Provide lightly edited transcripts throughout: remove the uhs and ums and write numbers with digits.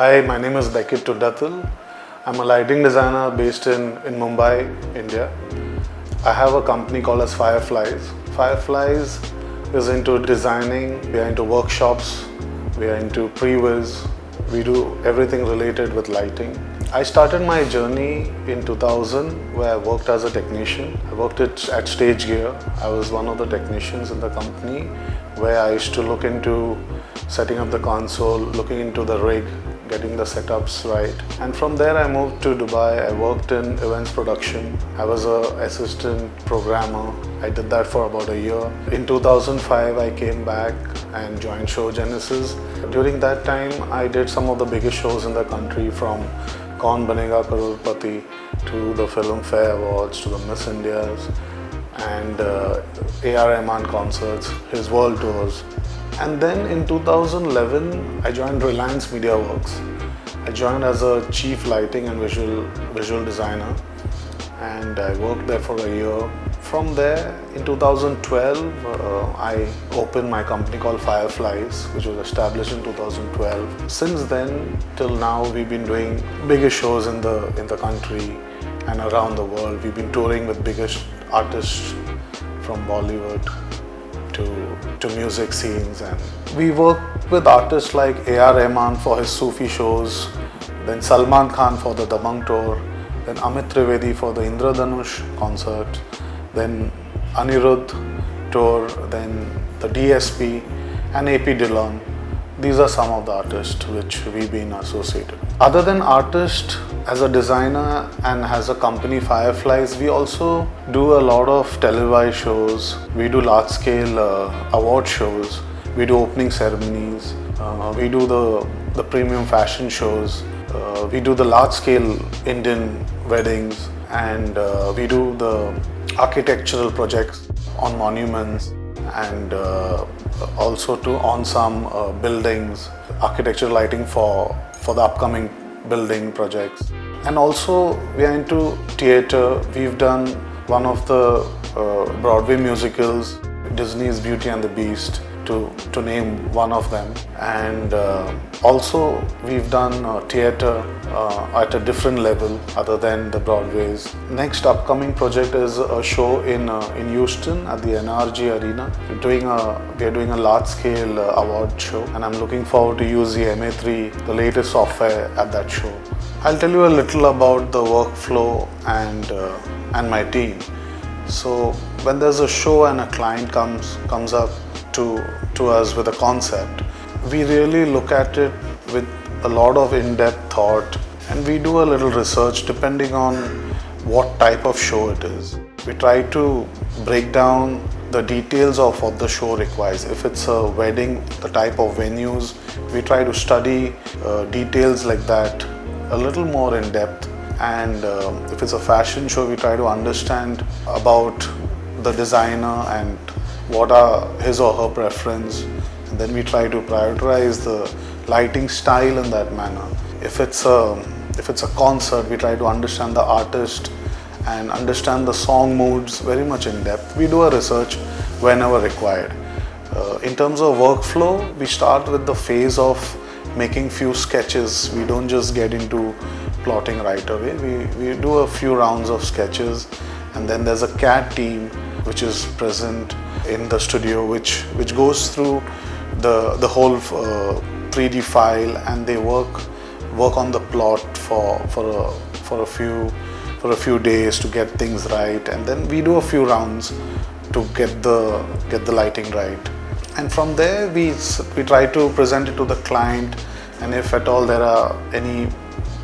Hi, my name is Becket Tundatil. I'm a lighting designer based in Mumbai, India. I have a company called as Fireflies. Fireflies is into designing, we are into workshops, we are into pre-viz, we do everything related with lighting. I started my journey in 2000 where I worked as a technician. I worked at Stage Gear. I was one of the technicians in the company where I used to look into setting up the console, looking into the rig, getting the setups right. And from there I moved to Dubai. I worked in events production. I was an assistant programmer. I did that for about a year. In 2005 I came back and joined Show Genesis. During that time I did some of the biggest shows in the country, from Kaun Banega Crorepati to the Filmfare Awards to the Miss Indias and A.R. Rahman concerts, his world tours. And then in 2011 I joined Reliance Media Works. I joined as a chief lighting and visual designer, and I worked there for a year. From there in 2012 I opened my company called Fireflies, which was established in 2012. Since then till now we've been doing biggest shows in the country and around the world. We've been touring with biggest artists from Bollywood to music scenes, and we work with artists like A.R. Rahman for his Sufi shows, then Salman for the Da-Bangg tour, then Amit Trivedi for the Indradhanush concert, then Anirudh tour, then the DSP and AP Dillon. These are some of the artists which we've been associated with. Other than artist, as a designer and as a company Fireflies, we also do a lot of televised shows. We do large scale award shows. We do opening ceremonies. We do the premium fashion shows. We do the large scale Indian weddings, and we do the architectural projects on monuments, and also on some buildings, architectural lighting for the upcoming building projects. And also we are into theatre. We've done one of the Broadway musicals, Disney's Beauty and the Beast, to name one of them. And also we've done theatre at a different level other than the Broadways. Next upcoming project is a show in Houston at the NRG Arena. We are doing a large scale award show, and I'm looking forward to use the MA3, the latest software, at that show. I'll tell you a little about the workflow and my team. So when there's a show and a client comes up to us with a concept, we really look at it with a lot of in-depth thought, and we do a little research depending on what type of show it is. We try to break down the details of what the show requires. If it's a wedding, the type of venues, we try to study details like that a little more in depth. And if it's a fashion show, we try to understand about the designer and what are his or her preference, and then we try to prioritize the lighting style in that manner. If it's a concert, we try to understand the artist and understand the song moods very much in depth. We do a research whenever required. In terms of workflow, we start with the phase of making few sketches. We don't just get into plotting right away. We do a few rounds of sketches, and then there's a CAD team which is present in the studio which goes through the whole 3D file, and they work on the plot for a few days to get things right, and then we do a few rounds to get the lighting right. And from there we try to present it to the client, and if at all there are any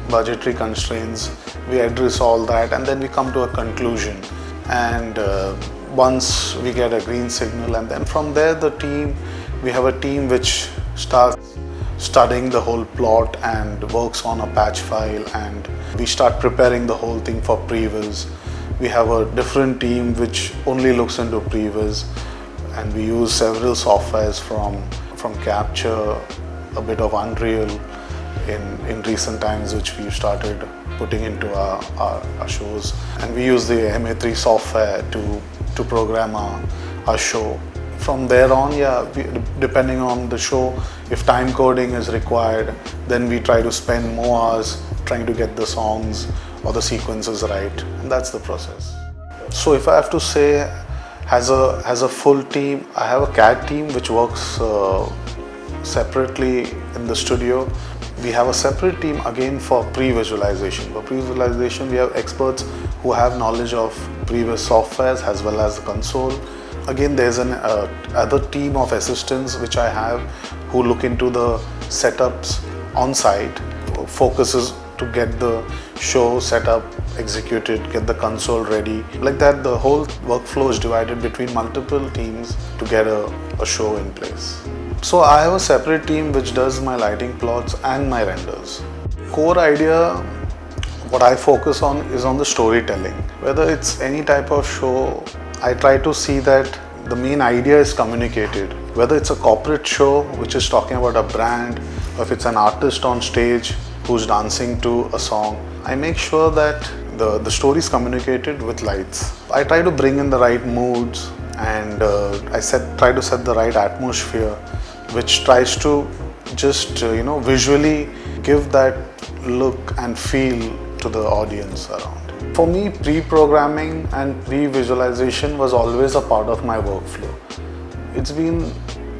budgetary constraints, we address all that, and then we come to a conclusion. And once we get a green signal, and then from there we have a team which starts studying the whole plot and works on a patch file, and we start preparing the whole thing for previs. We have a different team which only looks into previs, and we use several softwares from Capture, a bit of Unreal in recent times, which we started putting into our shows, and we use the MA3 software to program our show. From there on, depending on the show, If time coding is required, then we try to spend more hours trying to get the songs or the sequences right, and that's the process. So if I have to say, as a full team, I have a CAD team which works separately in the studio. We have a separate team again for pre-visualization. For pre-visualization, we have experts who have knowledge of previous softwares as well as the console. Again, there's an other team of assistants which I have who look into the setups on site, focuses to get the show set up, executed, get the console ready. Like that, the whole workflow is divided between multiple teams to get a show in place. So I have a separate team which does my lighting plots and my renders. Core idea, what I focus on is on the storytelling. Whether it's any type of show, I try to see that the main idea is communicated. Whether it's a corporate show which is talking about a brand, or if it's an artist on stage who's dancing to a song, I make sure that the story is communicated with lights. I try to bring in the right moods, and try to set the right atmosphere, which tries to just visually give that look and feel to the audience around. For me, pre-programming and pre-visualization was always a part of my workflow. It's been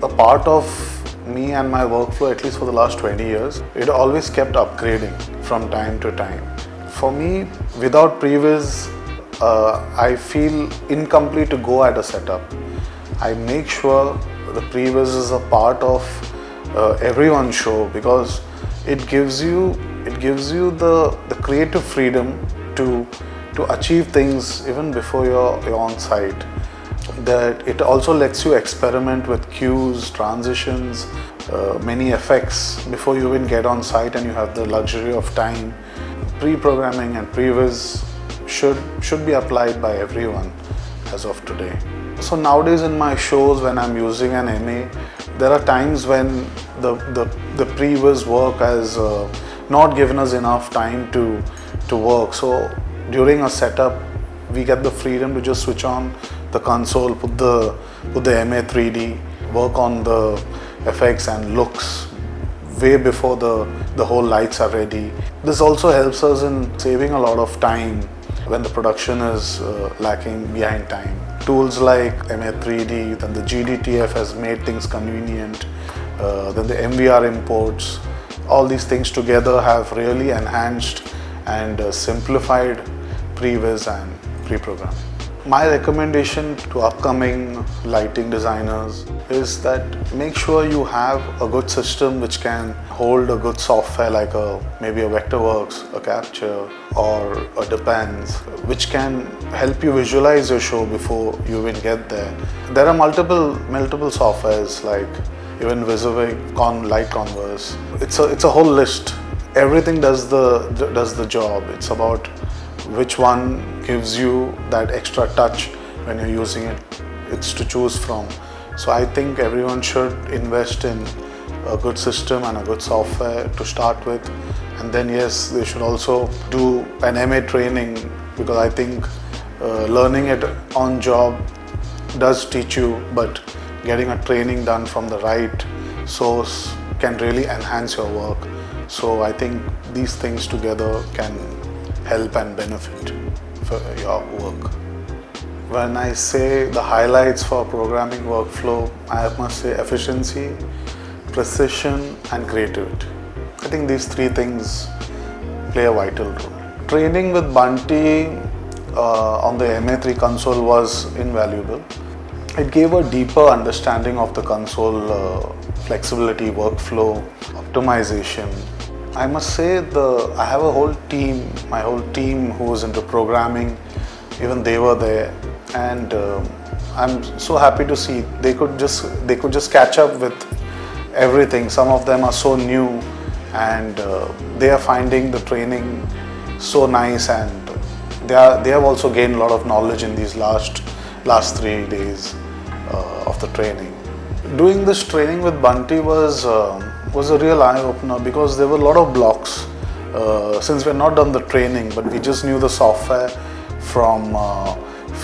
a part of me and my workflow at least for the last 20 years. It always kept upgrading from time to time. For me, without previs, I feel incomplete to go at a setup. I make sure the previs is a part of everyone's show, because it gives you the creative freedom to achieve things even before you're on site. That it also lets you experiment with cues, transitions, many effects before you even get on site, and you have the luxury of time. Pre-programming and previs should be applied by everyone as of today. So nowadays in my shows, when I'm using an MA, there are times when the previs work has not given us enough time to work. So during a setup, we get the freedom to just switch on the console, put the MA 3D, work on the effects and looks way before the whole lights are ready. This also helps us in saving a lot of time when the production is lacking behind time. Tools like MA 3D, then the GDTF has made things convenient, then the MVR imports, all these things together have really enhanced and simplified previs and pre-programming. My recommendation to upcoming lighting designers is that make sure you have a good system which can hold a good software like maybe a Vectorworks, a Capture, or a Da-Bangg, which can help you visualize your show before you even get there. There are multiple softwares like even Visivik, Light Converse. It's a whole list. Everything does the job. It's about which one gives you that extra touch when you're using it. It's to choose from. So I think everyone should invest in a good system and a good software to start with, and then yes, they should also do an MA training, because I think learning it on job does teach you, but getting a training done from the right source can really enhance your work. So I think these things together can help and benefit for your work. When I say the highlights for programming workflow, I must say efficiency, precision and creativity. I think these three things play a vital role. Training with Bunty on the MA3 console was invaluable. It gave a deeper understanding of the console flexibility, workflow, optimization. I must say I have a whole team, my whole team who was into programming, even they were there, and I'm so happy to see they could just catch up with everything. Some of them are so new, and they are finding the training so nice, and they have also gained a lot of knowledge in these last 3 days of the training. Doing this training with Bunty was a real eye-opener, because there were a lot of blocks since we had not done the training, but we just knew the software from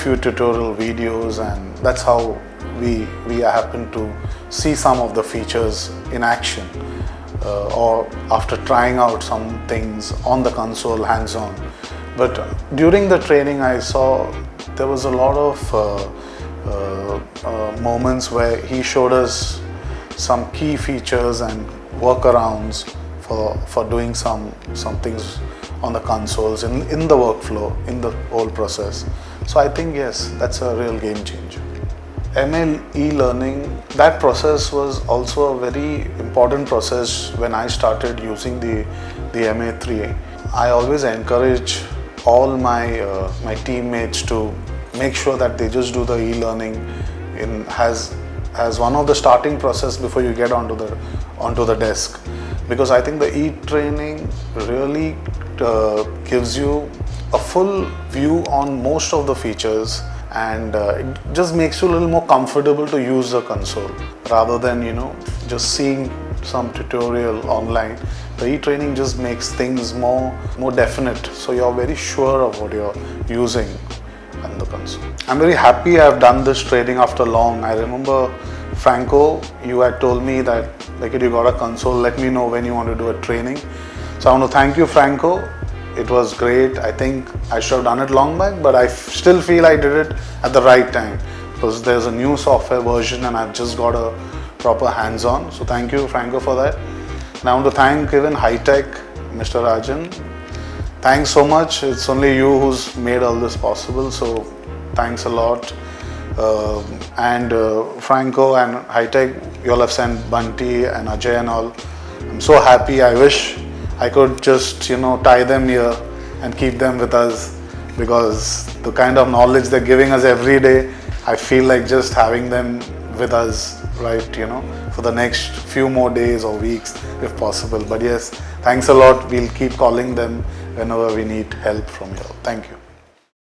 few tutorial videos, and that's how we happen to see some of the features in action, or after trying out some things on the console hands-on. But during the training I saw there was a lot of moments where he showed us some key features and workarounds for doing some things on the consoles in the workflow, in the whole process. So I think yes, that's a real game changer. MA e-learning, that process was also a very important process when I started using the MA3. I always encourage all my teammates to make sure that they just do the e-learning as one of the starting process before you get onto the desk, because I think the e-training really gives you a full view on most of the features, and it just makes you a little more comfortable to use the console rather than just seeing some tutorial online. The e-training just makes things more definite, so you're very sure of what you're using on the console. I'm very happy I've done this training after long. I remember Franco, you had told me that like you got a console, let me know when you want to do a training. So I want to thank you, Franco. It was great. I think I should have done it long back, but I still feel I did it at the right time because there's a new software version and I've just got a proper hands-on. So thank you, Franco, for that. And I want to thank even High Tech, Mr. Rajan. Thanks so much. It's only you who's made all this possible. So thanks a lot. And Franco and High Tech, you all have sent Bunty and Ajay and all. I'm so happy. I wish I could just tie them here and keep them with us, because the kind of knowledge they're giving us every day, I feel like just having them with us, right, for the next few more days or weeks if possible. But yes, thanks a lot. We'll keep calling them whenever we need help from you. Thank you.